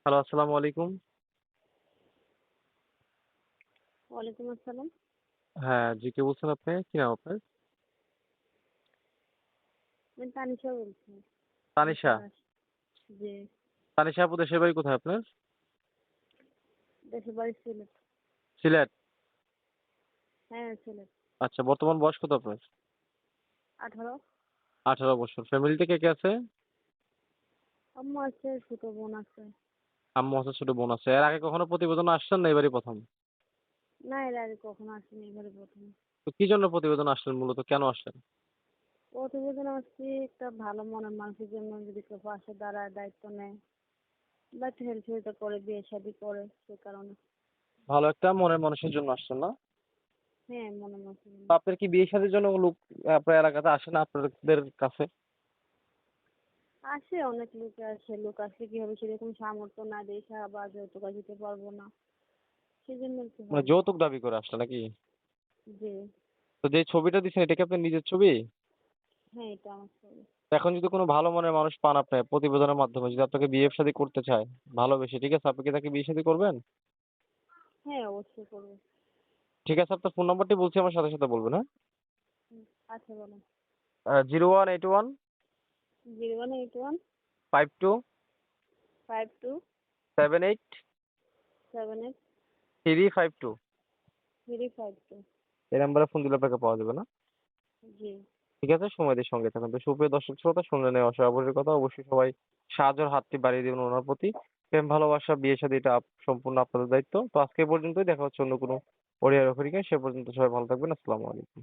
Hello, আসসালামু আলাইকুম। ওয়ালাইকুম আসসালাম। হ্যাঁ, জি কে বলছেন আপনি? কি নাম আপনার? আমি তানিশা বলছি। তানিশা। বসিরহাট। জি, তানিশা আপু দেশের বাড়ি কোথায় আপনার? দেশের বাড়ি সিলেট। সিলেট। হ্যাঁ, সিলেট। আচ্ছা, বর্তমান বয়স কত আপনার? 18। 18 বছর। ফ্যামিলিতে কে আছে? আম্মু আছে, ছোট বোন আছে। আম্মু আছে, ছোট বোন আছে। এর আগে কখনো প্রতিবেদনে আসছেন না এবারই ১ম? না, এর আগে কখনো আসেনি, এবারে প্রথম। তো কি জন্য প্রতিবেদনে আসলেন মূলত? কেন আসলেন? প্রতিবেদন আসছি একটা ভালো মনের মানুষের জন্য, যদি কেউ পাশে দাঁড়ায়, দায়িত্ব নেয় বা একটু হেল্প হেল্প করে, বিয়ে শাদী করে, সে কারণে। ভালো একটা মনের মানুষের জন্য আসছেন না? হ্যাঁ, মনের মানুষের তো জন্য। আপনার কি বিয়ে শাদীর জন্য লোক আপনার এলাকাতে আসে না আপনাদের কাছে? আসে, অনেক লোক আসে। লোক আসলে কি হবে, সেরকম সামর্থ্য না দেখা বা যৌতুক দিতে পারবো না, সেজন্য একটু মানে হয়। যৌতুক দাবি করে আসছে নাকি? জি। তো যে ছবিটা দিছেন এটা কি আপনার নিজের ছবি? হ্যাঁ, এটা আমার ছবি। এখন যদি কোনো ভালো মনের মানুষ পান আপনি প্রতিবেদনের মাধ্যমে যদি আপনাকে বিয়ে শাদী করতে চায়, ভালোবেসে, ঠিক আছে? আপনি কি তাকে বিয়ে শাদী করবেন? হ্যাঁ, অবশ্যই করবো। ঠিক আছে, আপনার ফোন নাম্বারটি বলছি আমার সাথে, সাথে বলবেন, হ্যাঁ? হুম, আচ্ছা বলুন। 0181 0181 52 52 78 78 352। 352। এই নাম্বারে ফোন দিলে আপনাকে পাওয়া যাবে না? জি। ঠিক আছে, সময় দিয়ে সঙ্গে থাকুন। তো সুপ্রিয় দর্শক শ্রোতা, শুনলেন এই অস্বাভাবিক কথা। অবশ্যই সবাই সাহায্যের হাতটি বাড়িয়ে দিবেন ওনার প্রতি। প্রেম ভালোবাসা, বিয়ে শাদী এটা সম্পূর্ণ আপনাদের দায়িত্ব। তো আজকে এ পর্যন্তই। দেখা হচ্ছে অন্য কোনো অডিও রেকর্ডিং এ। সে পর্যন্ত সবাই ভালো থাকবেন। আসসালামু আলাইকুম।